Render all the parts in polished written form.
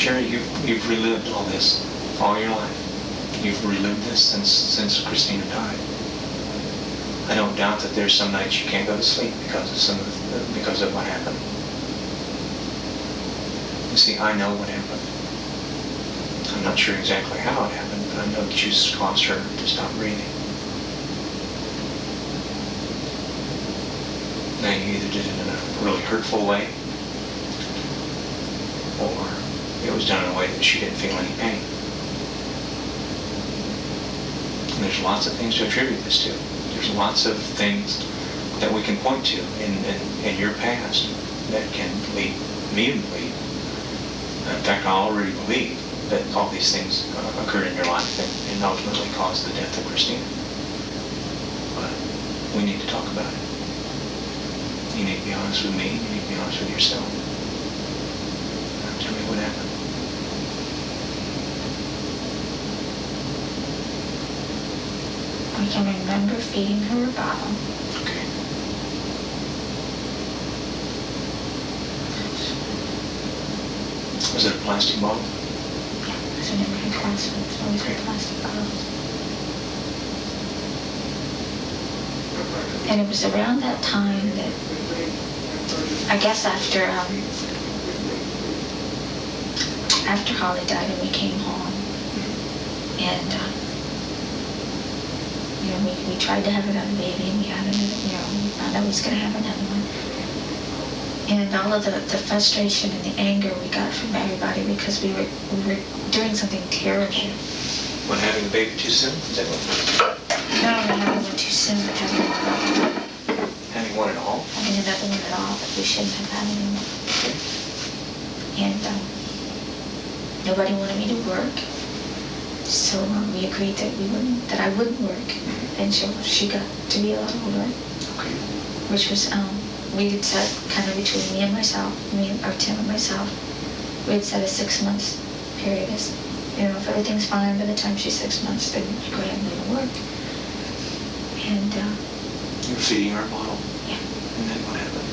Cheri, you've relived all this all your life. You've relived this since Christina died. I don't doubt that there's some nights you can't go to sleep because of what happened. You see, I know what happened. I'm not sure exactly how it happened, but I know that you caused her to stop breathing. Now, you either did it in a really hurtful way, or it was done in a way that she didn't feel any pain. And there's lots of things to attribute this to. There's lots of things that we can point to in your past that can lead me to believe. In fact, I already believe that all these things occurred in your life and ultimately caused the death of Christina. But we need to talk about it. You need to be honest with me. You need to be honest with yourself. Now, tell me what happened. I can remember feeding her a bottle. Okay. Was it a plastic bottle? Yeah, it was an empty plastic. It's always a plastic bottle. And it was around that time that, I guess after Holly died and we came home, and we tried to have another baby, and we had another, we found out we was going to have another one. And all of the frustration and the anger we got from everybody because we were doing something terrible. What, having a baby too soon? Is that what? No, not having one too soon, but having one at all. Having one at all? Having another one at all, but we shouldn't have had anymore. Okay. And nobody wanted me to work. So we agreed that I wouldn't work until she got to be a lot older. Okay. Which was, we had set kind of between me and myself, Tim and myself, we had set a 6 months period. As, if everything's fine by the time she's 6 months, then you go ahead and leave work. And, you were feeding her a bottle? Yeah. And then what happened?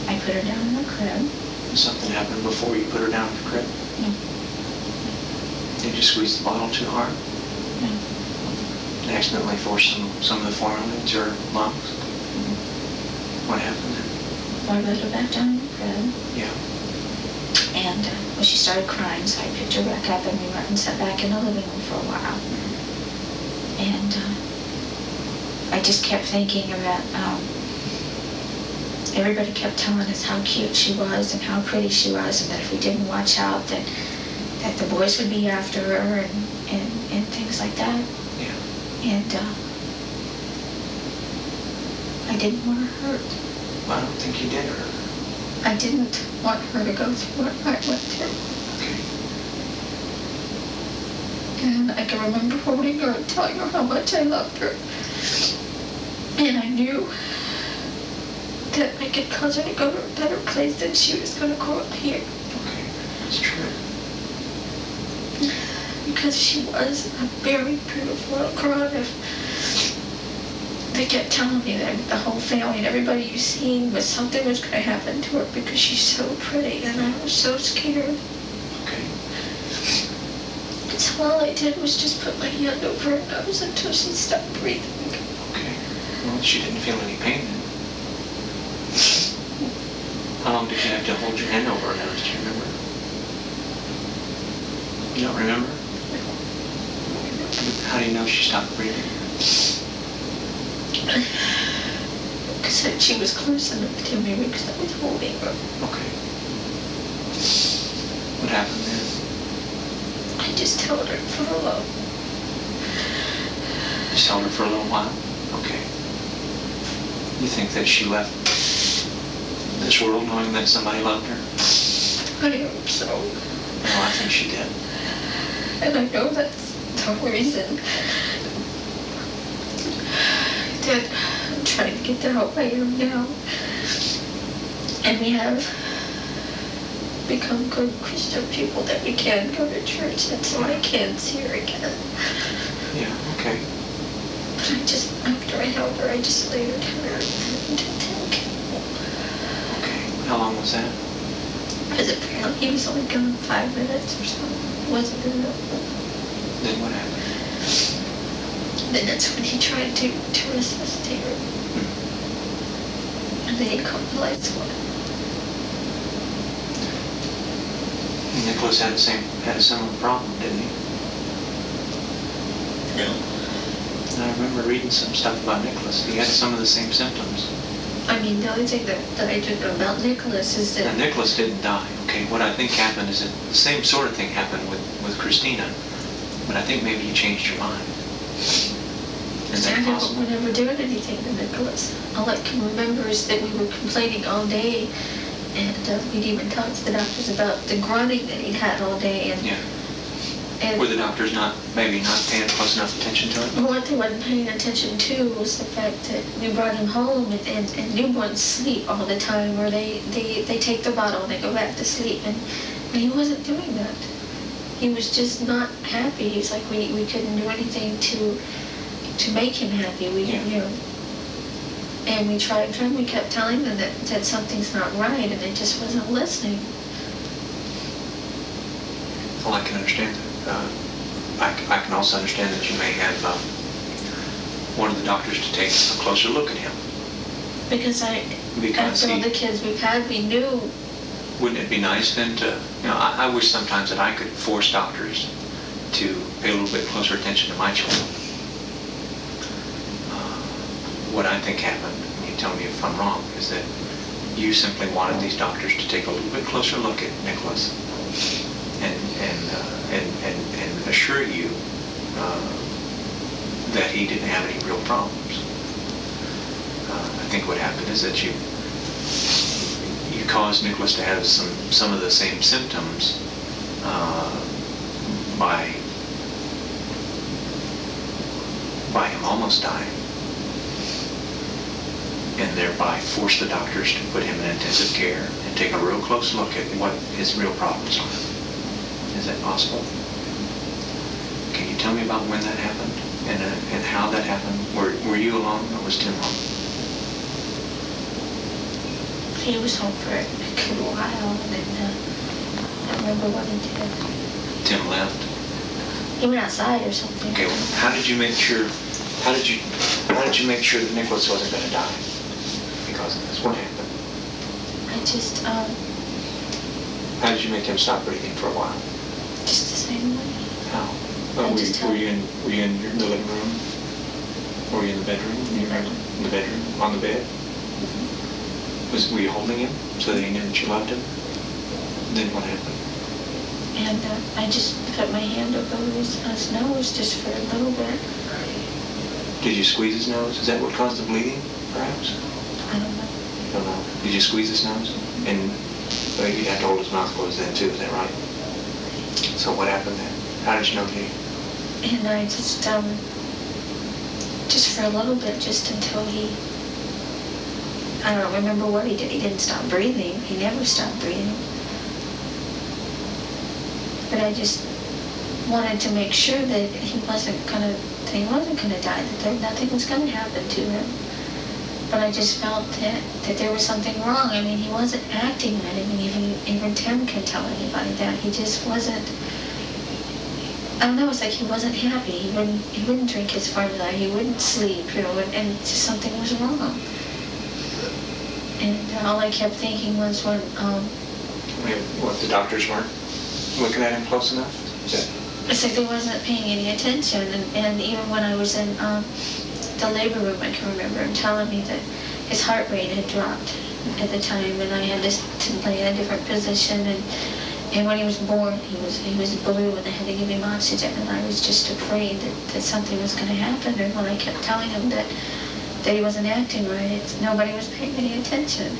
I put her down in the crib. Something happened before you put her down in the crib? No. Did you squeeze the bottle too hard? No. And accidentally force some of the formula into her lungs? Mm-hmm. What happened then? I put her back down in the crib. Yeah. And she started crying, so I picked her back up and we went and sat back in the living room for a while. And I just kept thinking about, everybody kept telling us how cute she was and how pretty she was, and that if we didn't watch out, that the boys would be after her and things like that. Yeah. And I didn't want her hurt. Well, I don't think you did hurt her. I didn't want her to go through what I went through. Okay. And I can remember holding her and telling her how much I loved her. And I knew that I could cause her to go to a better place than she was going to grow up here. Okay, that's true. Because she was a very beautiful little girl. And they kept telling me that the whole family and everybody you seen was something was going to happen to her because she's so pretty, and I was so scared. Okay. So all I did was just put my hand over her nose until she stopped breathing. Okay. Well, she didn't feel any pain then. How long did you have to hold your hand over her nose? Do you remember? You don't remember? How do you know she stopped breathing? Because she was close enough to me because I was holding her. Okay. What happened then? I just held her for a while. Just held her for a little while? Okay. You think that she left this world knowing that somebody loved her? I hope so. No, I think she did. And I know that's the reason that I'm trying to get the help I am now. And we have become good Christian people that we can go to church, and so I can see her again. Yeah, okay. But after I held her, I just laid her down and think. Okay. How was that? Because apparently he was only gone 5 minutes or so. It wasn't good enough. Then what happened? Then that's when he tried to resuscitate her. And then he called the lights on. Nicholas had a similar problem, didn't he? No. I remember reading some stuff about Nicholas. He had some of the same symptoms. I mean, the only thing that I do know about Nicholas is that... Now, Nicholas didn't die. Okay, what I think happened is that the same sort of thing happened with Christina, but I think maybe you changed your mind. Is that possible? We never doing anything to Nicholas. All I can remember is that we were complaining all day, and we'd even talked to the doctors about the grunting that he'd had all day. And, yeah. And were the doctors maybe not paying close enough attention to it? What they wasn't paying attention to was the fact that we brought him home and newborns sleep all the time, or they take the bottle and they go back to sleep, and he wasn't doing that. He was just not happy. He's like, we couldn't do anything to make him happy. And we tried, we kept telling them that something's not right, and it just wasn't listening. Well, I can understand that. I can also understand that you may have wanted the doctors to take a closer look at him. Because after all the kids we've had, we knew. Wouldn't it be nice then to, I wish sometimes that I could force doctors to pay a little bit closer attention to my children. What I think happened, and you tell me if I'm wrong, is that you simply wanted these doctors to take a little bit closer look at Nicholas and assure you that he didn't have any real problems. I think what happened is that you caused Nicholas to have some of the same symptoms by him almost dying, and thereby force the doctors to put him in intensive care and take a real close look at what his real problems are. Is that possible? Can you tell me about when that happened and how that happened? Were you alone, or was Tim home? He was home for a good while, and then I remember what he did. Tim left? He went outside or something. Okay, well, how did you make sure that Nicholas wasn't going to die because of this? What happened? I just, How did you make him stop breathing for a while? just the same way. How? Were you in the living room? Or were you in the bedroom? In the bedroom. In the bedroom? On the bed? Were you holding him so that he knew that you loved him? Then what happened? And I just put my hand over his nose just for a little bit. Did you squeeze his nose? Is that what caused the bleeding, perhaps? I don't know. You don't know. Did you squeeze his nose? And you'd have to hold his mouth closed then too, is that right? So what happened then? How did you know he... And I just for a little bit, just until I don't remember what he did. He didn't stop breathing. He never stopped breathing. But I just wanted to make sure that he wasn't gonna die, that nothing was gonna happen to him. But I just felt that there was something wrong. I mean, he wasn't acting right. I mean, even Tim can tell anybody that. He just wasn't, I don't know, it's like he wasn't happy. He wouldn't drink his formula. He wouldn't sleep, and just something was wrong. And all I kept thinking was when... What, the doctors weren't looking at him close enough? It's like they wasn't paying any attention. And even when I was in the labor room, I can remember him telling me that his heart rate had dropped at the time, and I had to lay in a different position. And when he was born, he was blue, and they had to give him oxygen, and I was just afraid that something was going to happen. And when I kept telling him that he wasn't acting right, nobody was paying any attention.